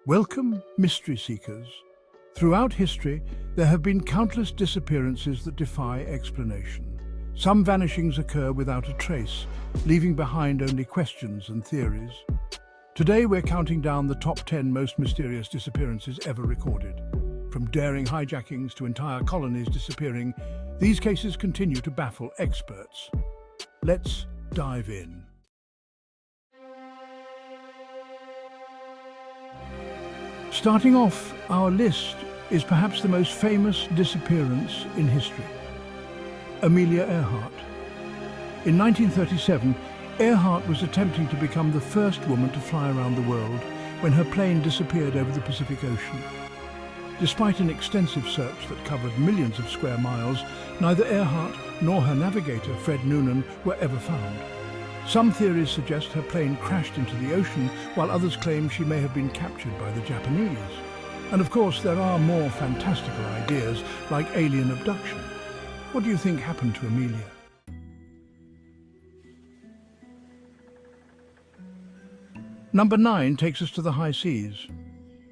Welcome, mystery seekers. Throughout history, there have been countless disappearances that defy explanation. Some vanishings occur without a trace, leaving behind only questions and theories. Today, we're counting down the top 10 most mysterious disappearances ever recorded. From daring hijackings to entire colonies disappearing, these cases continue to baffle experts. Let's dive in. Starting off our list is perhaps the most famous disappearance in history. Amelia Earhart. In 1937, Earhart was attempting to become the first woman to fly around the world when her plane disappeared over the Pacific Ocean. Despite an extensive search that covered millions of square miles, neither Earhart nor her navigator, Fred Noonan, were ever found. Some theories suggest her plane crashed into the ocean, while others claim she may have been captured by the Japanese. And of course, there are more fantastical ideas, like alien abduction. What do you think happened to Amelia? Number 9 takes us to the high seas.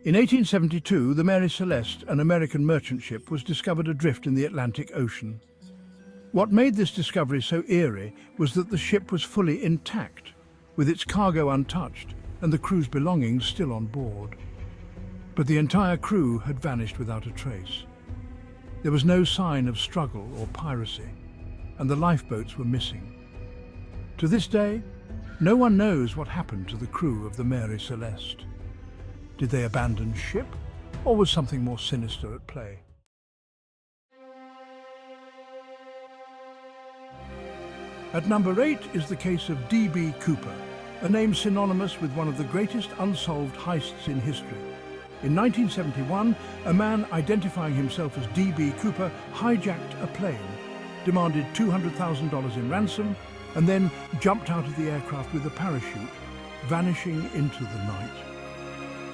In 1872, the Mary Celeste, an American merchant ship, was discovered adrift in the Atlantic Ocean. What made this discovery so eerie was that the ship was fully intact, with its cargo untouched and the crew's belongings still on board. But the entire crew had vanished without a trace. There was no sign of struggle or piracy, and the lifeboats were missing. To this day, no one knows what happened to the crew of the Mary Celeste. Did they abandon ship, or was something more sinister at play? At number 8 is the case of D.B. Cooper, a name synonymous with one of the greatest unsolved heists in history. In 1971, a man identifying himself as D.B. Cooper hijacked a plane, demanded $200,000 in ransom, and then jumped out of the aircraft with a parachute, vanishing into the night.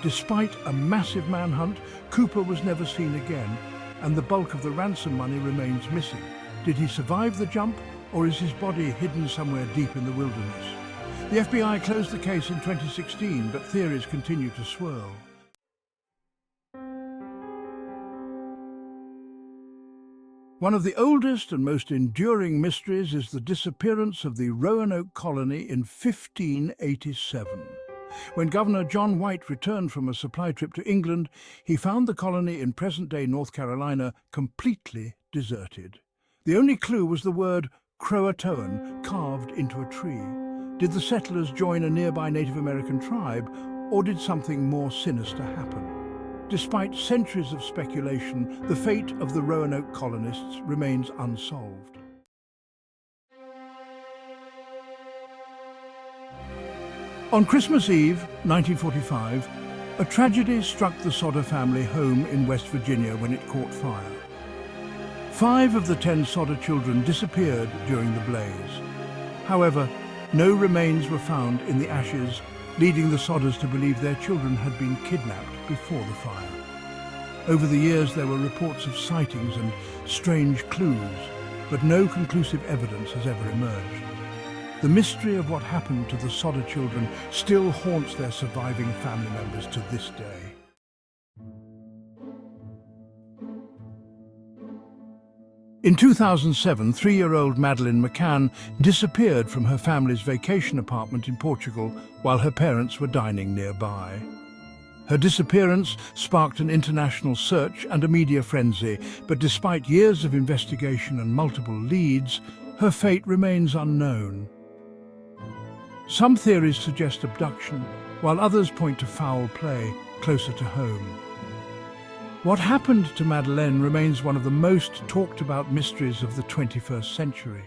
Despite a massive manhunt, Cooper was never seen again, and the bulk of the ransom money remains missing. Did he survive the jump, or is his body hidden somewhere deep in the wilderness? The FBI closed the case in 2016, but theories continue to swirl. One of the oldest and most enduring mysteries is the disappearance of the Roanoke colony in 1587. When Governor John White returned from a supply trip to England, he found the colony in present-day North Carolina completely deserted. The only clue was the word Croatoan carved into a tree. Did the settlers join a nearby Native American tribe, or did something more sinister happen? Despite centuries of speculation, the fate of the Roanoke colonists remains unsolved. On Christmas Eve, 1945, a tragedy struck the Sodder family home in West Virginia when it caught fire. 5 of the 10 Sodder children disappeared during the blaze. However, no remains were found in the ashes, leading the Sodders to believe their children had been kidnapped before the fire. Over the years, there were reports of sightings and strange clues, but no conclusive evidence has ever emerged. The mystery of what happened to the Sodder children still haunts their surviving family members to this day. In 2007, 3-year-old Madeleine McCann disappeared from her family's vacation apartment in Portugal while her parents were dining nearby. Her disappearance sparked an international search and a media frenzy, but despite years of investigation and multiple leads, her fate remains unknown. Some theories suggest abduction, while others point to foul play closer to home. What happened to Madeleine remains one of the most talked about mysteries of the 21st century.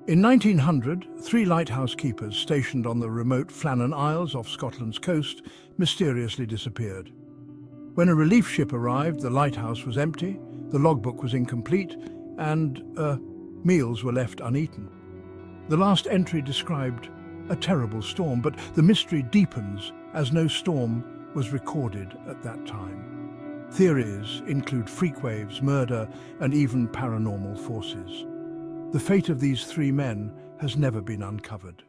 In 1900, 3 lighthouse keepers stationed on the remote Flannan Isles off Scotland's coast mysteriously disappeared. When a relief ship arrived, the lighthouse was empty, the logbook was incomplete, and meals were left uneaten. The last entry described a terrible storm, but the mystery deepens as no storm was recorded at that time. Theories include freak waves, murder, and even paranormal forces. The fate of these 3 men has never been uncovered.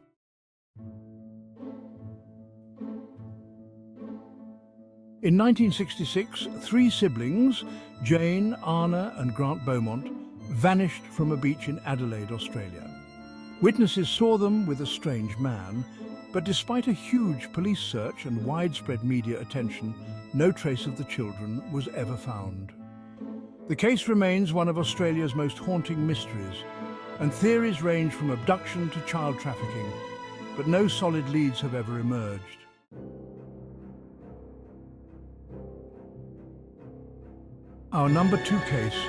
In 1966, three siblings, Jane, Anna and Grant Beaumont, vanished from a beach in Adelaide, Australia. Witnesses saw them with a strange man, but despite a huge police search and widespread media attention, no trace of the children was ever found. The case remains one of Australia's most haunting mysteries, and theories range from abduction to child trafficking, but no solid leads have ever emerged. Our number 2 case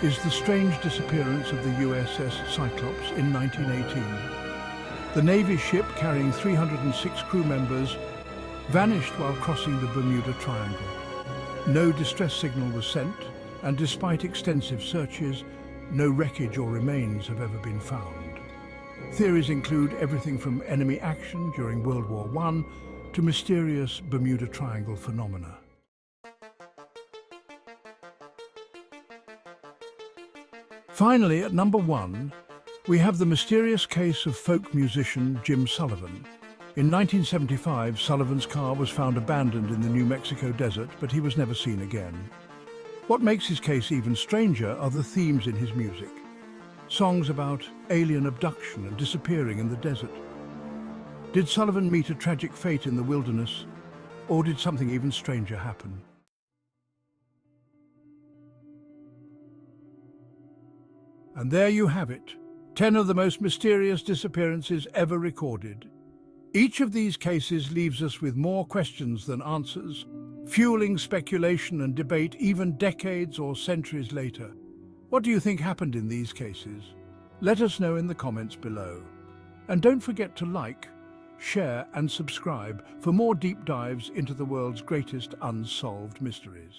is the strange disappearance of the USS Cyclops in 1918. The Navy ship carrying 306 crew members vanished while crossing the Bermuda Triangle. No distress signal was sent, and despite extensive searches, no wreckage or remains have ever been found. Theories include everything from enemy action during World War I to mysterious Bermuda Triangle phenomena. Finally, at number 1, we have the mysterious case of folk musician Jim Sullivan. In 1975, Sullivan's car was found abandoned in the New Mexico desert, but he was never seen again. What makes his case even stranger are the themes in his music. Songs about alien abduction and disappearing in the desert. Did Sullivan meet a tragic fate in the wilderness, or did something even stranger happen? And there you have it, 10 of the most mysterious disappearances ever recorded. Each of these cases leaves us with more questions than answers, fueling speculation and debate even decades or centuries later. What do you think happened in these cases? Let us know in the comments below. And don't forget to like, share and subscribe for more deep dives into the world's greatest unsolved mysteries.